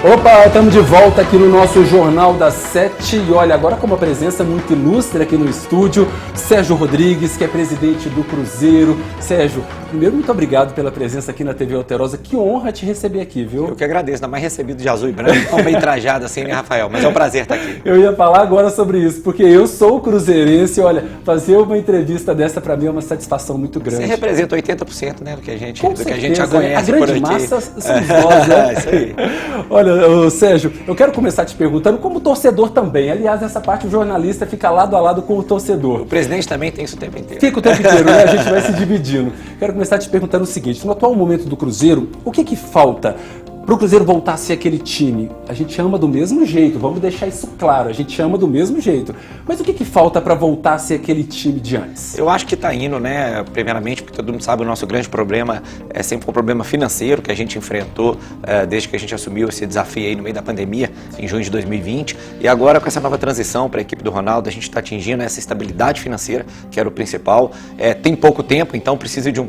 Opa, estamos de volta aqui no nosso Jornal das 7 e olha, agora com uma presença muito ilustre aqui no estúdio, Sérgio Rodrigues, que é presidente do Cruzeiro. Sérgio, primeiro, muito obrigado pela presença aqui na TV Alterosa, que honra te receber aqui, viu? Eu que agradeço, ainda mais recebido de azul e branco, tão bem trajado assim, né, Rafael? Mas é um prazer estar aqui. Eu ia falar agora sobre isso, porque eu sou cruzeirense e olha, fazer uma entrevista dessa para mim é uma satisfação muito grande. Você representa 80%, né, do que a gente já conhece né? A grande por aqui. Massa somos nós, né? Isso aí. Olha, Sérgio, eu quero começar te perguntando como torcedor também. Aliás, nessa parte o jornalista fica lado a lado com o torcedor. O presidente também tem isso o tempo inteiro. Fica o tempo inteiro, né? A gente vai se dividindo. Quero começar te perguntando o seguinte, no atual momento do Cruzeiro, o que falta para o Cruzeiro voltar a ser aquele time? A gente ama do mesmo jeito, vamos deixar isso claro, a gente ama do mesmo jeito. Mas o que falta para voltar a ser aquele time de antes? Eu acho que está indo, né, primeiramente, porque todo mundo sabe o nosso grande problema é sempre um problema financeiro que a gente enfrentou desde que a gente assumiu esse desafio aí no meio da pandemia, em junho de 2020. E agora com essa nova transição para a equipe do Ronaldo, a gente está atingindo essa estabilidade financeira, que era o principal. Tem pouco tempo, então precisa de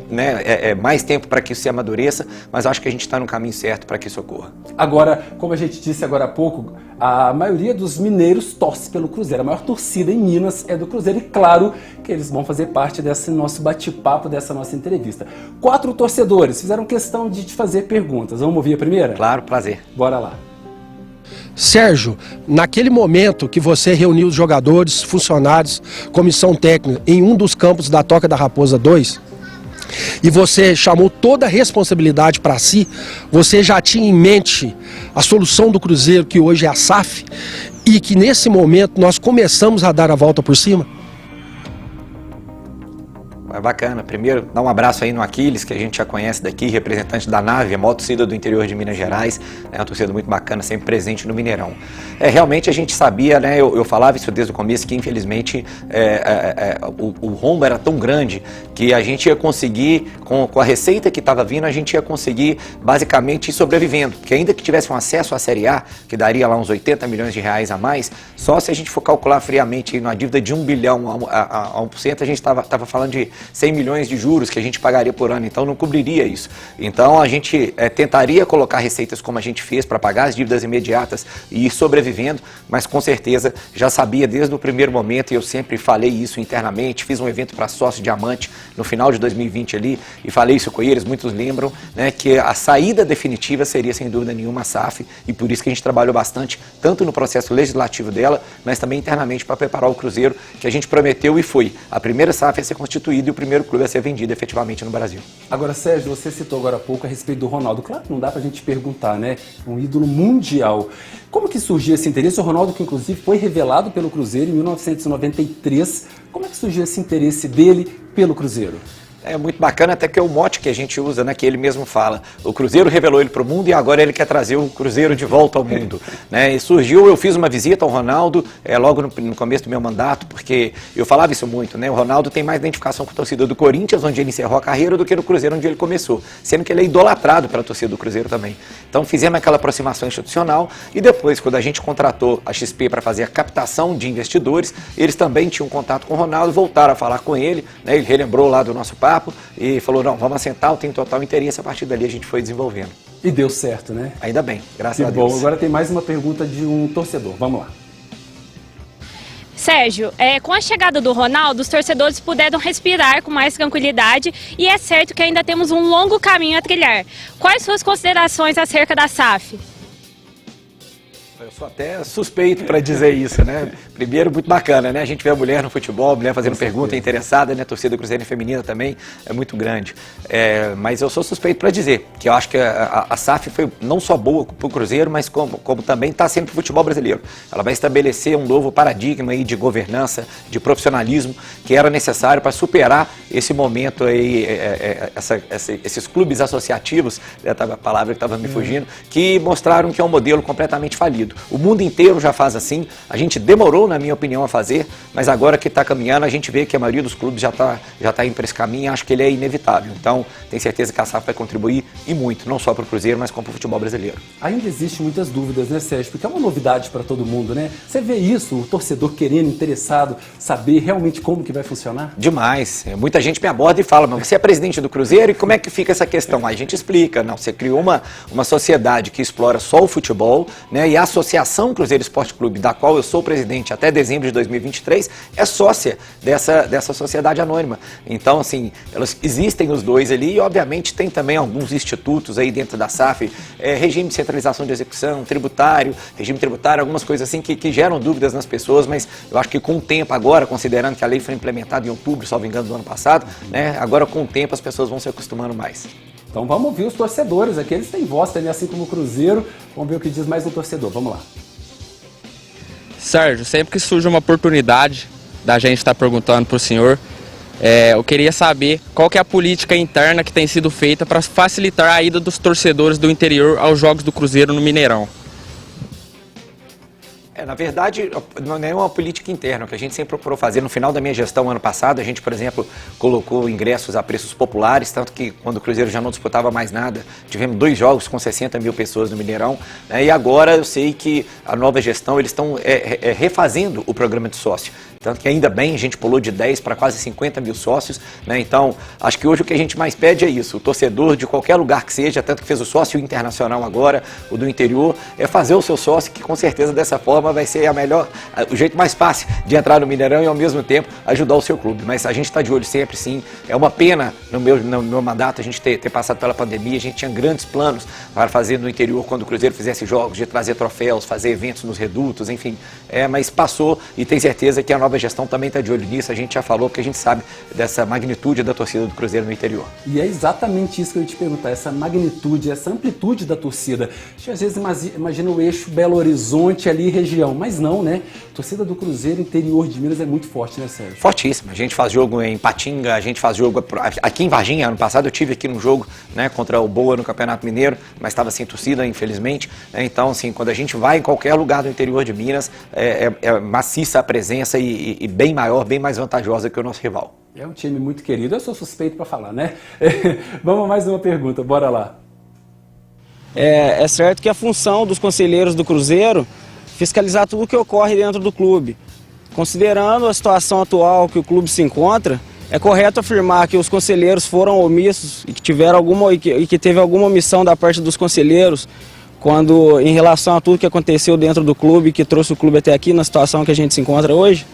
mais tempo para que isso se amadureça, mas acho que a gente está no caminho certo para que isso ocorra. Agora, como a gente disse agora há pouco, a maioria dos mineiros torce pelo Cruzeiro. A maior torcida em Minas é do Cruzeiro e claro que eles vão fazer parte desse nosso bate-papo, dessa nossa entrevista. 4 torcedores fizeram questão de te fazer perguntas. Vamos ouvir a primeira? Claro, prazer. Bora lá. Sérgio, naquele momento que você reuniu os jogadores, funcionários, comissão técnica em um dos campos da Toca da Raposa 2, e você chamou toda a responsabilidade para si, você já tinha em mente a solução do Cruzeiro, que hoje é a SAF, e que nesse momento nós começamos a dar a volta por cima? É bacana. Primeiro, dar um abraço aí no Aquiles, que a gente já conhece daqui, representante da Nave, a maior torcida do interior de Minas Gerais, é uma torcida muito bacana, sempre presente no Mineirão. Realmente a gente sabia, né, eu falava isso desde o começo, que infelizmente o rombo era tão grande que a gente ia conseguir, com a receita que estava vindo, a gente ia conseguir basicamente ir sobrevivendo, porque ainda que tivesse um acesso à Série A, que daria lá uns 80 milhões de reais a mais, só se a gente for calcular friamente numa dívida de 1 bilhão a 1%, a gente estava falando de 100 milhões de juros que a gente pagaria por ano, então não cobriria isso. Então a gente tentaria colocar receitas como a gente fez para pagar as dívidas imediatas e ir sobrevivendo, mas com certeza já sabia desde o primeiro momento, e eu sempre falei isso internamente, fiz um evento para sócio diamante no final de 2020 ali, e falei isso com eles, muitos lembram, né, que a saída definitiva seria sem dúvida nenhuma a SAF, e por isso que a gente trabalhou bastante, tanto no processo legislativo dela, mas também internamente para preparar o Cruzeiro, que a gente prometeu e foi. A primeira SAF a ser constituída e o primeiro clube a ser vendido efetivamente no Brasil. Agora, Sérgio, você citou agora há pouco a respeito do Ronaldo. Claro que não dá pra gente perguntar, né? Um ídolo mundial. Como que surgiu esse interesse? O Ronaldo, que inclusive foi revelado pelo Cruzeiro em 1993. Como é que surgiu esse interesse dele pelo Cruzeiro? É muito bacana, até que é o mote que a gente usa, né, que ele mesmo fala. O Cruzeiro revelou ele para o mundo e agora ele quer trazer o Cruzeiro de volta ao mundo. Né? E surgiu, eu fiz uma visita ao Ronaldo logo no começo do meu mandato, porque eu falava isso muito, né? O Ronaldo tem mais identificação com a torcida do Corinthians, onde ele encerrou a carreira, do que no Cruzeiro, onde ele começou. Sendo que ele é idolatrado pela torcida do Cruzeiro também. Então fizemos aquela aproximação institucional e depois, quando a gente contratou a XP para fazer a captação de investidores, eles também tinham contato com o Ronaldo, voltaram a falar com ele, né? Ele relembrou lá do nosso papo e falou, não, vamos assentar, eu tenho total interesse, a partir dali a gente foi desenvolvendo. E deu certo, né? Ainda bem, graças a Deus. Deus. Agora tem mais uma pergunta de um torcedor, vamos lá. Sérgio, com a chegada do Ronaldo, os torcedores puderam respirar com mais tranquilidade e é certo que ainda temos um longo caminho a trilhar. Quais suas considerações acerca da SAF? Eu sou até suspeito para dizer isso, né? Primeiro, muito bacana, né? A gente vê a mulher no futebol, a mulher fazendo pergunta, interessada, né? A torcida cruzeiro feminina também é muito grande. Mas eu sou suspeito para dizer que eu acho que a SAF foi não só boa para o Cruzeiro, mas como também está sendo para o futebol brasileiro. Ela vai estabelecer um novo paradigma aí de governança, de profissionalismo, que era necessário para superar esse momento aí, esses clubes associativos, a palavra que estava me fugindo, que mostraram que é um modelo completamente falido. sentido. O mundo inteiro já faz assim, a gente demorou, na minha opinião, a fazer, mas agora que está caminhando, a gente vê que a maioria dos clubes já está indo para esse caminho e acho que ele é inevitável. Então, tenho certeza que a SAF vai contribuir e muito, não só para o Cruzeiro, mas como para o futebol brasileiro. Ainda existem muitas dúvidas, né, Sérgio? Porque é uma novidade para todo mundo, né? Você vê isso, o torcedor querendo, interessado, saber realmente como que vai funcionar? Demais. Muita gente me aborda e fala, mas você é presidente do Cruzeiro e como é que fica essa questão? Aí a gente explica, não, você criou uma sociedade que explora só o futebol, né? E a Associação Cruzeiro Esporte Clube, da qual eu sou presidente até dezembro de 2023, é sócia dessa sociedade anônima. Então, assim, elas existem os dois ali e, obviamente, tem também alguns institutos aí dentro da SAF, regime de centralização de execução, tributário, regime tributário, algumas coisas assim que geram dúvidas nas pessoas, mas eu acho que com o tempo agora, considerando que a lei foi implementada em outubro, salvo engano, do ano passado, né? Agora com o tempo as pessoas vão se acostumando mais. Então vamos ouvir os torcedores aqui, eles têm voz também, assim como o Cruzeiro. Vamos ver o que diz mais o torcedor, vamos lá. Sérgio, sempre que surge uma oportunidade da gente estar perguntando para o senhor, eu queria saber qual que é a política interna que tem sido feita para facilitar a ida dos torcedores do interior aos jogos do Cruzeiro no Mineirão. Na verdade, não é uma política interna, o que a gente sempre procurou fazer. No final da minha gestão, ano passado, a gente, por exemplo, colocou ingressos a preços populares, tanto que quando o Cruzeiro já não disputava mais nada, tivemos 2 jogos com 60 mil pessoas no Mineirão, né? E agora eu sei que a nova gestão, eles estão refazendo o programa de sócio. Tanto que ainda bem, a gente pulou de 10 para quase 50 mil sócios, né? Então, acho que hoje o que a gente mais pede é isso, o torcedor de qualquer lugar que seja, tanto que fez o sócio internacional agora, o do interior, é fazer o seu sócio, que com certeza dessa forma vai ser o jeito mais fácil de entrar no Mineirão e ao mesmo tempo ajudar o seu clube. Mas a gente está de olho sempre, sim. É uma pena no meu mandato a gente ter passado pela pandemia, a gente tinha grandes planos para fazer no interior quando o Cruzeiro fizesse jogos, de trazer troféus, fazer eventos nos redutos, enfim. Mas passou e tenho certeza que a nova gestão também está de olho nisso, a gente já falou, porque a gente sabe dessa magnitude da torcida do Cruzeiro no interior. E é exatamente isso que eu ia te perguntar, essa magnitude, essa amplitude da torcida. A gente às vezes imagina o eixo Belo Horizonte ali, região, mas não, né? A torcida do Cruzeiro, interior de Minas, é muito forte, né, Sérgio? Fortíssima. A gente faz jogo em Patinga, a gente faz jogo aqui em Varginha. Ano passado eu tive aqui num jogo, né, contra o Boa no Campeonato Mineiro, mas estava sem torcida, infelizmente. Então, assim, quando a gente vai em qualquer lugar do interior de Minas, é maciça a presença e bem maior, bem mais vantajosa que o nosso rival. É um time muito querido, eu sou suspeito para falar, né? Vamos a mais uma pergunta, bora lá. É certo que a função dos conselheiros do Cruzeiro fiscalizar tudo o que ocorre dentro do clube. Considerando a situação atual que o clube se encontra, é correto afirmar que os conselheiros foram omissos e que teve alguma omissão da parte dos conselheiros em relação a tudo que aconteceu dentro do clube, que trouxe o clube até aqui na situação que a gente se encontra hoje?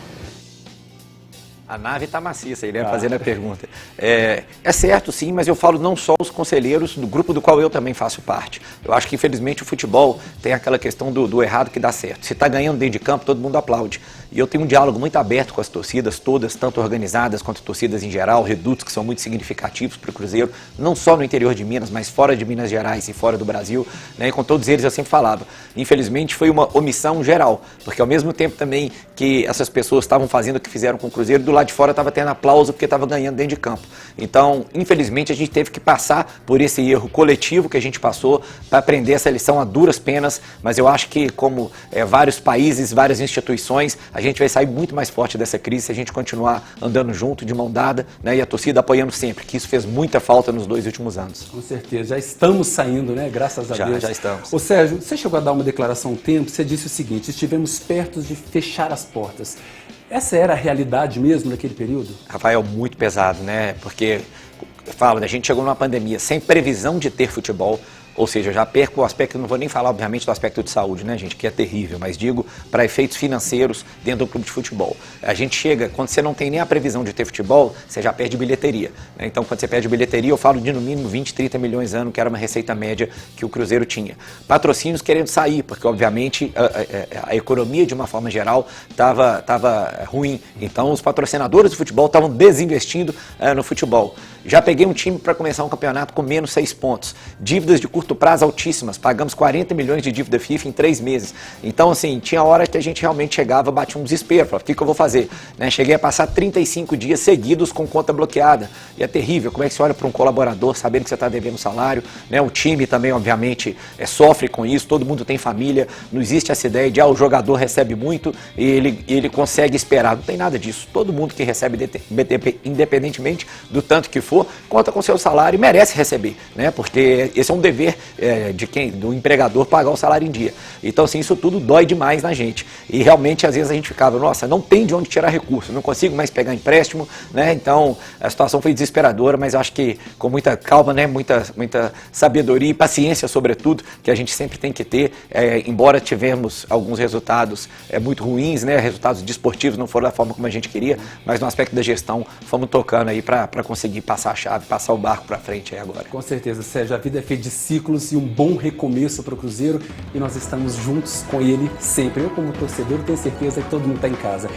A nave está maciça, ele ia fazendo a pergunta. É certo, sim, mas eu falo não só os conselheiros do grupo do qual eu também faço parte. Eu acho que, infelizmente, o futebol tem aquela questão do errado que dá certo. Se está ganhando dentro de campo, todo mundo aplaude. E eu tenho um diálogo muito aberto com as torcidas, todas, tanto organizadas quanto torcidas em geral, redutos que são muito significativos para o Cruzeiro, não só no interior de Minas, mas fora de Minas Gerais e fora do Brasil, né? E com todos eles eu sempre falava. Infelizmente, foi uma omissão geral, porque ao mesmo tempo também que essas pessoas estavam fazendo o que fizeram com o Cruzeiro, do lado de fora estava tendo aplauso porque estava ganhando dentro de campo. Então, infelizmente, a gente teve que passar por esse erro coletivo que a gente passou para aprender essa lição a duras penas, mas eu acho que como vários países, várias instituições, a gente vai sair muito mais forte dessa crise se a gente continuar andando junto, de mão dada, né, e a torcida apoiando sempre, que isso fez muita falta nos 2 últimos anos. Com certeza, já estamos saindo, né, graças a Deus. Já estamos. Ô Sérgio, você chegou a dar uma declaração há um tempo, você disse o seguinte: estivemos perto de fechar as portas. Essa era a realidade mesmo naquele período? Rafael, muito pesado, né? Porque, eu falo, a gente chegou numa pandemia sem previsão de ter futebol, ou seja, já perco o aspecto, não vou nem falar, obviamente, do aspecto de saúde, né, gente, que é terrível, mas digo para efeitos financeiros dentro do clube de futebol. A gente chega, quando você não tem nem a previsão de ter futebol, você já perde bilheteria, né? Então, quando você perde bilheteria, eu falo de no mínimo 20, 30 milhões ano, que era uma receita média que o Cruzeiro tinha. Patrocínios querendo sair, porque, obviamente, a economia, de uma forma geral, estava ruim. Então, os patrocinadores do futebol estavam desinvestindo no futebol. Já peguei um time para começar um campeonato com menos 6 pontos. Dívidas de curto prazo altíssimas. Pagamos 40 milhões de dívida FIFA em 3 meses. Então, assim, tinha hora que a gente realmente chegava, batia um desespero. Falava, o que eu vou fazer? Né? Cheguei a passar 35 dias seguidos com conta bloqueada. E é terrível. Como é que você olha para um colaborador sabendo que você está devendo salário? Né? O time também, obviamente, sofre com isso. Todo mundo tem família. Não existe essa ideia de o jogador recebe muito e ele consegue esperar. Não tem nada disso. Todo mundo que recebe, independentemente do tanto que for, conta com seu salário e merece receber, né? Porque esse é um dever do empregador pagar o salário em dia. Então, assim, isso tudo dói demais na gente. E realmente, às vezes, a gente ficava, nossa, não tem de onde tirar recurso, não consigo mais pegar empréstimo, né? Então, a situação foi desesperadora, mas acho que com muita calma, né? Muita sabedoria e paciência, sobretudo, que a gente sempre tem que ter, embora tivemos alguns resultados muito ruins, né? Resultados desportivos não foram da forma como a gente queria, mas no aspecto da gestão, fomos tocando aí para conseguir passar a chave, passar o barco para frente aí agora. Com certeza, Sérgio, a vida é feita de ciclos e um bom recomeço para o Cruzeiro e nós estamos juntos com ele sempre. Eu, como torcedor, tenho certeza que todo mundo está em casa.